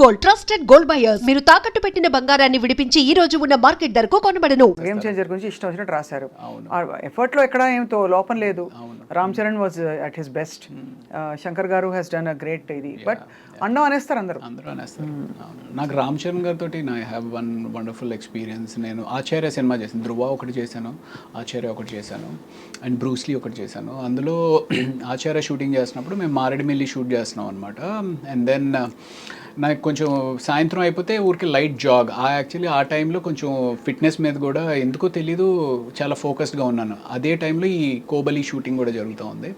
Gold, trusted gold buyers. మీరు తాకట్టు పెట్టిన బంగారాన్ని విడిపించి ఈ రోజు ఉన్న మార్కెట్ ధరకు కొనబడను. గేమ్ చేంజర్ గురించి ఇష్టం వచ్చినట్టు రాశారు. ఎఫర్ట్ లో ఎక్కడ ఏమితో లోపం లేదు. Ram Charan was at his best. Shankar గారు హెస్ డన్ అ గ్రేట్ ఇది. బట్ అండం అనేస్తారు అందరూ అనేస్తారు. నాకు రామ్ చరణ్ గారితో I have one wonderful experience. నేను ఆచార్య సినిమా చేశాను, ధృవ ఒకటి చేశాను, ఆచార్య ఒకటి చేశాను, అండ్ బ్రూస్లీ ఒకటి చేశాను. అందులో ఆచార్య షూటింగ్ చేసినప్పుడు మేము మారేడుమిల్లి షూట్ చేస్తున్నాం అనమాట. అండ్ దెన్ నాకు కొంచెం సాయంత్రం అయిపోతే ఊరికి లైట్ జాగ్. యాక్చువల్లీ ఆ టైంలో కొంచెం ఫిట్నెస్ మీద కూడా ఎందుకో తెలీదు చాలా ఫోకస్డ్గా ఉన్నాను. అదే టైంలో ఈ కోబలి షూటింగ్ కూడా జరుగుతూ ఉంది.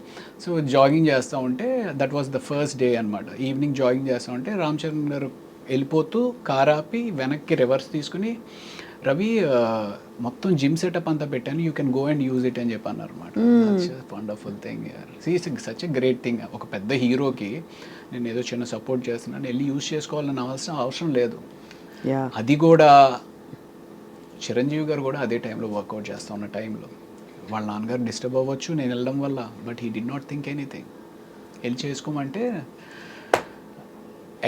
సో జాగింగ్ చేస్తూ ఉంటే that was the first day అనమాట. ఈవినింగ్ జాగింగ్ చేస్తూ ఉంటే రామ్ చరణ్ గారు వెళ్ళిపోతూ కార్ ఆపి వెనక్కి రివర్స్ తీసుకుని, రవి మొత్తం జిమ్ సెటప్ అంతా పెట్టాను, you can go and use it అని చెప్పి అన్నారు అనమాట. Wonderful thing, such a great thing. ఒక పెద్ద హీరోకి నేను ఏదో చిన్న సపోర్ట్ చేస్తున్నాను, వెళ్ళి యూజ్ చేసుకోవాలని అవసరం లేదు. అది కూడా చిరంజీవి గారు కూడా అదే టైంలో వర్కౌట్ చేస్తూ ఉన్న టైంలో వాళ్ళ నాన్నగారు డిస్టర్బ్ అవ్వచ్చు నేను వెళ్ళడం వల్ల, but he did not think anything. వెళ్ళి చేసుకోమంటే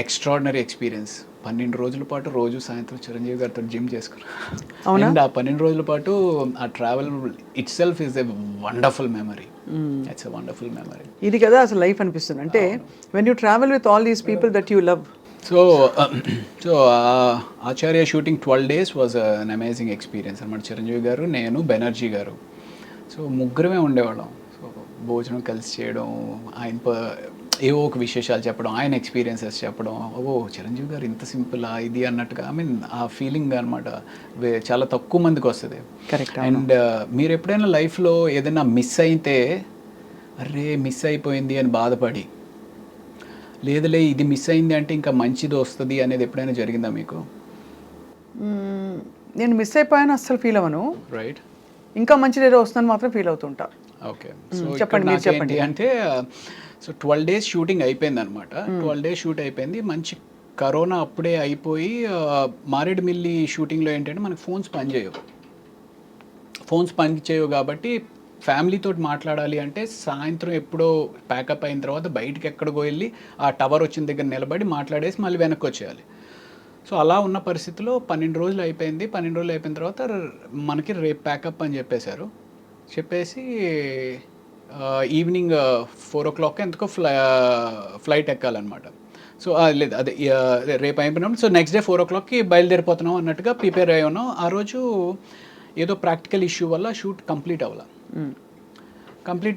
ఎక్స్ట్రాడినరీ ఎక్స్పీరియన్స్. 12 రోజుల పాటు రోజు సాయంత్రం చిరంజీవి గారితో జిమ్ చేసుకున్నాను. అండ్ ఆ 12 రోజుల పాటు ఆ travel it self is a wonderful memory. It's a wonderful memory. ఇది కదా అసలు లైఫ్ అనిపిస్తుంది. అంటే when you travel with all these people that you love. So Acharya shooting 12 days was an amazing experience అనమాట. చిరంజీవి గారు, నేను, బెనర్జీ గారు, సో ముగ్గురమే ఉండేవాళ్ళం. సో భోజనం కలిసి చేయడం, ఆయన ఏవో ఒక విశేషాలు చెప్పడం, ఆయన ఎక్స్పీరియన్సెస్ చెప్పడం, ఓ చిరంజీవి గారు ఇంత సింపులా ఇది అన్నట్టుగా. ఐ మీన్ ఆ ఫీలింగ్ అనమాట చాలా తక్కువ మందికి వస్తుంది. కరెక్ట్. అండ్ మీరు ఎప్పుడైనా లైఫ్లో ఏదైనా మిస్ అయితే అరే మిస్ అయిపోయింది అని బాధపడి, లేదులే ఇది మిస్ అయింది అంటే ఇంకా మంచిది వస్తుంది అనేది ఎప్పుడైనా జరిగిందా మీకు? నేను మిస్ అయిపోయాను అస్సలు ఫీల్ అవ్వను. రైట్. ఇంకా మంచిది ఏదో వస్తుందని మాత్రం ఫీల్ అవుతుంటా. ఓకే, చెప్పండి, మీరు చెప్పండి. అంటే సో 12 days షూటింగ్ అయిపోయింది అనమాట. 12 days షూట్ అయిపోయింది. మంచి కరోనా అప్పుడే అయిపోయి మారేడుమిల్లి షూటింగ్లో ఏంటంటే మనకు ఫోన్స్ పనిచేయవు కాబట్టి ఫ్యామిలీతో మాట్లాడాలి అంటే సాయంత్రం ఎప్పుడో ప్యాకప్ అయిన తర్వాత బయటికి ఎక్కడికో వెళ్ళి ఆ టవర్ వచ్చిన దగ్గర నిలబడి మాట్లాడేసి మళ్ళీ వెనక్కి వచ్చేయాలి. సో అలా ఉన్న పరిస్థితిలో 12 రోజులు అయిపోయింది. 12 రోజులు అయిపోయిన తర్వాత మనకి రేపు ప్యాకప్ అని చెప్పేసి ఈవినింగ్ 4 o'clock ఎందుకో ఫ్లైట్ ఎక్కాలన్నమాట. సో లేదు అదే రేపు అయిపోయినప్పుడు సో నెక్స్ట్ డే 4 o'clockకి బయలుదేరిపోతున్నాం అన్నట్టుగా ప్రిపేర్ అయ్యి ఉన్నాం. ఆ రోజు ఏదో ప్రాక్టికల్ ఇష్యూ వల్ల షూట్ కంప్లీట్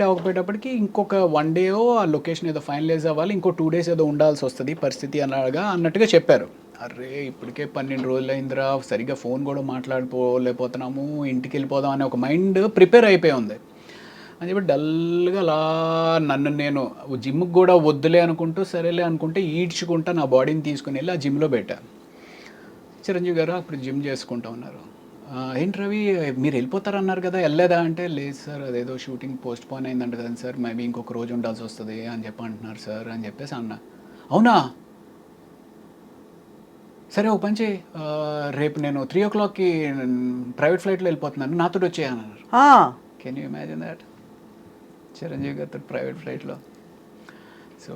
అవ్వకపోయేటప్పటికి ఇంకొక 1 day ఆ లొకేషన్ ఏదో ఫైనలైజ్ అవ్వాలి, ఇంకో 2 days ఏదో ఉండాల్సి వస్తుంది పరిస్థితి అన్నట్టుగా చెప్పారు. అరే ఇప్పటికే 12 రోజులు అయిందిరా, సరిగ్గా ఫోన్ కూడా మాట్లాడుకోలేకపోతున్నాము, ఇంటికి వెళ్ళిపోదాం అనే ఒక మైండ్ ప్రిపేర్ అయిపోయి ఉంది అని చెప్పి డల్గా అలా నన్ను నేను జిమ్కి కూడా వద్దులే అనుకుంటూ సరేలే అనుకుంటే ఈడ్చుకుంటా నా బాడీని తీసుకుని వెళ్ళి ఆ జిమ్లో పెట్టాను. చిరంజీవి గారు అప్పుడు జిమ్ చేసుకుంటా ఉన్నారు. ఏంటి రవి మీరు వెళ్ళిపోతారన్నారు కదా, వెళ్ళలేదా అంటే, లేదు సార్ అదేదో షూటింగ్ పోస్ట్ పోన్ అయిందంట కదా సార్, మేబీ ఇంకొక రోజు ఉండాల్సి వస్తుంది అని చెప్పి అంటున్నారు సార్ అని చెప్పేసి అన్నా. అవునా సరే ఓ పని చేయి, రేపు నేను 3 o'clockకి ప్రైవేట్ ఫ్లైట్లో వెళ్ళిపోతున్నాను, నాతో వచ్చేయన్నారు. Can you imagine that? Chiranjeevi గారితో ప్రైవేట్ ఫ్లైట్లో. So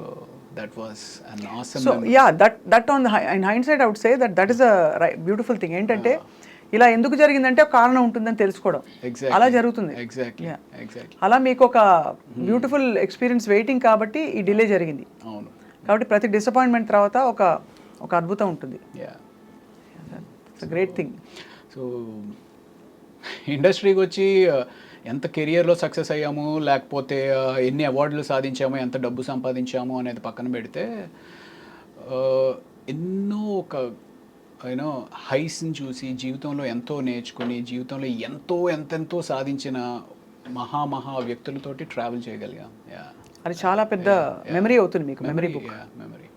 that was an awesome so memory. Yeah, that on the in hindsight I would say that is a beautiful thing. ఏంటంటే ఇలా ఎందుకు జరిగిందంటే ఒక కారణం ఉంటుందని తెలుసుకోవడం, అలా జరుగుతుంది. ఎగ్జాక్ట్లీ. అలా మీకు ఒక బ్యూటిఫుల్ ఎక్స్పీరియన్స్ వెయిటింగ్ కాబట్టి ఈ డిలే జరిగింది. అవును. కాబట్టి ప్రతి డిసప్పాయింట్మెంట్ తర్వాత ఒక అద్భుతం ఉంటుంది. It's great thing. సో ఇండస్ట్రీకి వచ్చి ఎంత కెరియర్లో సక్సెస్ అయ్యాము, లేకపోతే ఎన్ని అవార్డులు సాధించాము, ఎంత డబ్బు సంపాదించాము అనేది పక్కన పెడితే ఎన్నో ఒక యూనో హైస్ని చూసి జీవితంలో ఎంతో నేర్చుకుని జీవితంలో ఎంతెంతో సాధించిన మహా వ్యక్తులతోటి ట్రావెల్ చేయగలిగాం. అది చాలా పెద్ద మెమరీ అవుతుంది మీకు, మెమరీ బుక్. మెమరీ.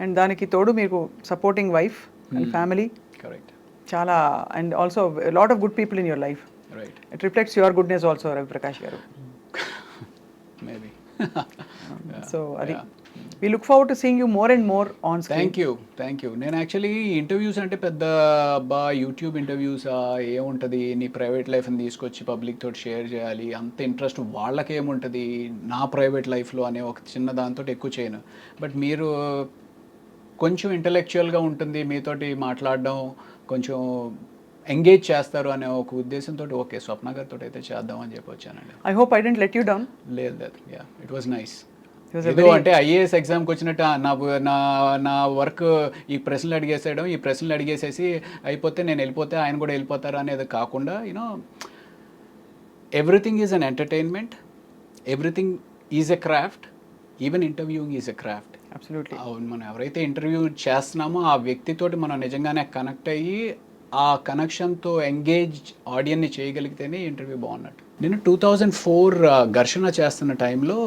అండ్ దానికి తోడు మీకు supporting wife and family. Correct. చాలా and also lot of good people in your life. Right. It reflects your goodness also, Ravi Prakash garu. Maybe. So adi we look forward to seeing you more and more on screen. Thank you. నేను actually interviews అంటే పెద్ద YouTube interviews ఏముంటుంది, నీ private లైఫ్ని తీసుకొచ్చి public తోటి share చేయాలి అంత ఇంట్రెస్ట్ వాళ్ళకేముంటుంది, నా ప్రైవేట్ లైఫ్లో అనే ఒక చిన్న దాంతో ఎక్కువ చేయను. బట్ మీరు కొంచెం ఇంటలెక్చువల్గా ఉంటుంది, మీతోటి మాట్లాడడం కొంచెం ఎంగేజ్ చేస్తారు అనే ఒక ఉద్దేశంతో ఓకే స్వప్న గారితో అయితే చేద్దాం అని చెప్పి వచ్చానండి. I hope I didn't let you down. లేదు yeah it was nice. It was a ఏదో అంటే ఐఏఎస్ ఎగ్జామ్కి వచ్చినట్టు నా వర్క్ ఈ ప్రశ్నలు అడిగేసేయడం, ఈ ప్రశ్నలు అడిగేసేసి అయిపోతే నేను వెళ్ళిపోతే ఆయన కూడా వెళ్ళిపోతారు అనేది కాకుండా you know everything is an entertainment, everything is a craft, even interviewing is a craft. Absolutely. అవును, మనం ఎవరైతే ఇంటర్వ్యూ చేస్తున్నామో ఆ వ్యక్తితోటి మనం నిజంగానే కనెక్ట్ అయ్యి ఆ కనెక్షన్తో ఎంగేజ్ ఆడియన్ని చేయగలిగితేనే ఇంటర్వ్యూ బాగున్నట్టు. నేను 2004 ఘర్షణ చేస్తున్న టైంలో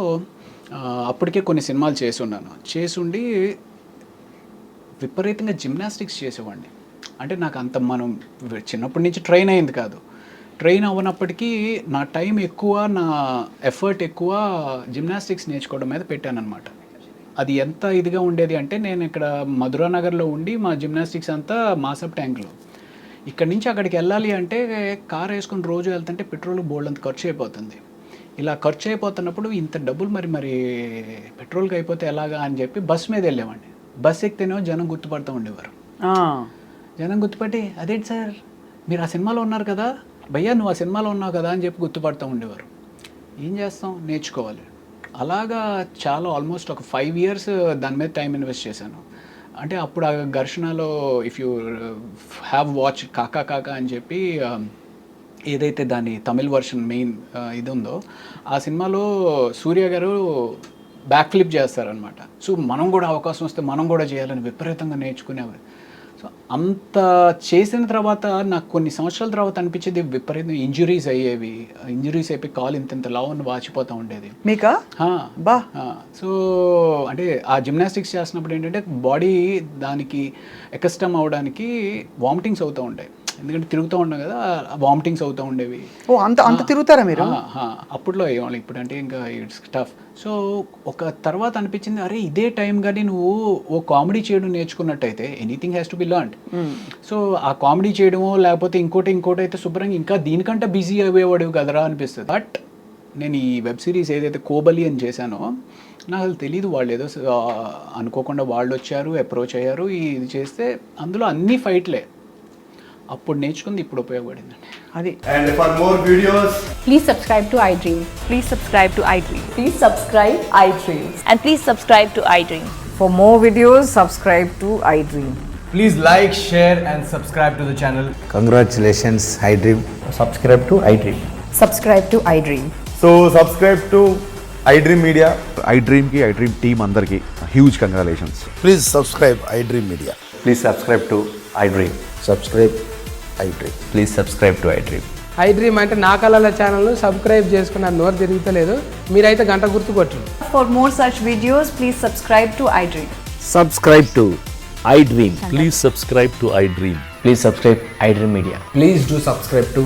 అప్పటికే కొన్ని సినిమాలు చేసుండి విపరీతంగా జిమ్నాస్టిక్స్ చేసేవాడిని. అంటే నాకు అంత మనం చిన్నప్పటి నుంచి ట్రైన్ అయింది కాదు, ట్రైన్ అవ్వనప్పటికీ నా టైం ఎక్కువ, నా ఎఫర్ట్ ఎక్కువ జిమ్నాస్టిక్స్ నేర్చుకోవడం మీద పెట్టానన్నమాట. అది ఎంత ఇదిగా ఉండేది అంటే నేను ఇక్కడ మధురానగర్లో ఉండి మా జిమ్నాస్టిక్స్ అంతా మాసప్ ట్యాంక్లో, ఇక్కడ నుంచి అక్కడికి వెళ్ళాలి అంటే కార్ వేసుకుని రోజు వెళ్తుంటే పెట్రోల్ బోల్డ్ అంత ఖర్చు అయిపోతుంది. ఇలా ఖర్చు అయిపోతున్నప్పుడు ఇంత డబ్బులు మరి పెట్రోల్కి అయిపోతే ఎలాగా అని చెప్పి బస్ మీద వెళ్ళేవాడిని. బస్ ఎక్కితేనేమో జనం గుర్తుపడుతూ ఉండేవారు. జనం గుర్తుపట్టి అదేంటి సార్ మీరు ఆ సినిమాలో ఉన్నారు కదా, భయ్యా నువ్వు ఆ సినిమాలో ఉన్నావు కదా అని చెప్పి గుర్తుపడుతూ ఉండేవారు. ఏం చేస్తాం, నేర్చుకోవాలి. అలాగా చాలా ఆల్మోస్ట్ ఒక 5 years దాని మీద టైం ఇన్వెస్ట్ చేశాను. అంటే అప్పుడు ఆ ఘర్షణలో ఇఫ్ యూ హ్యావ్ వాచ్ కాకా కాకా అని చెప్పి ఏదైతే దాని తమిళ్ వర్షన్ మెయిన్ ఇది ఉందో ఆ సినిమాలో సూర్య గారు బ్యాక్ ఫ్లిప్ చేస్తారనమాట. సో మనం కూడా అవకాశం వస్తే మనం కూడా చేయాలని విపరీతంగా నేర్చుకునేవారు. సో అంత చేసిన తర్వాత నాకు కొన్ని సంవత్సరాల తర్వాత అనిపించేది విపరీతం ఇంజురీస్ అయ్యేవి, ఇంజురీస్ అయిపోయి కాలు ఇంత లావుని వాచిపోతూ ఉండేది. మీకా? బా. సో అంటే ఆ జిమ్నాస్టిక్స్ చేస్తున్నప్పుడు ఏంటంటే బాడీ దానికి ఎకస్టమ్ అవడానికి వామిటింగ్స్ అవుతూ ఉంటాయి, ఎందుకంటే తిరుగుతూ ఉన్నాం కదా, వామిటింగ్స్ అవుతూ ఉండేవి. ఓ అంత తిరుగుతారా మీరు? అప్పట్లో అయ్యేవాళ్ళు, ఇప్పుడు అంటే ఇంకా ఇట్స్ టఫ్. సో ఒక తర్వాత అనిపించింది అరే ఇదే టైం కానీ నువ్వు ఓ కామెడీ చేయడం నేర్చుకున్నట్టయితే anything has to be learned. So ఆ కామెడీ చేయడమో లేకపోతే ఇంకోటి అయితే శుభ్రంగా ఇంకా దీనికంటే బిజీ అయ్యేవాడు కదరా అనిపిస్తుంది. బట్ నేను ఈ వెబ్ సిరీస్ ఏదైతే కోబలి అని చేశానో నాకు అసలు తెలీదు, వాళ్ళు ఏదో అనుకోకుండా వాళ్ళు వచ్చారు, అప్రోచ్ అయ్యారు, ఇది చేస్తే అందులో అన్ని ఫైట్లే. అప్పుడు నేర్చుకుంది ఇప్పుడు ఉపయోగపడిందండి అది. And for more videos, Please subscribe to iDream. Please subscribe to iDream. Please subscribe iDream. And please subscribe to iDream. For more videos, subscribe to iDream. please like, share and subscribe to the channel. Congratulations, iDream. Subscribe to iDream. Subscribe to iDream. So subscribe to iDream Media. iDream ki iDream team andarki huge congratulations. Please subscribe iDream Media. Please subscribe to iDream. Subscribe iDream. Please subscribe to iDream. iDream అంటే నా కళల ఛానల్ను subscribe చేసుకున్న నోరు తిరుగుతలేదు, మీరైతే గంట గుర్తు కొట్టండి. For more such videos, please subscribe to iDream. Subscribe to iDream. Please subscribe to iDream. Please subscribe iDream Media. Please do subscribe to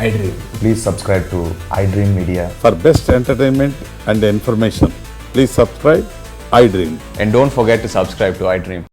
iDream. Please subscribe to iDream Media. For best entertainment and information, please subscribe iDream. And don't forget to subscribe to iDream.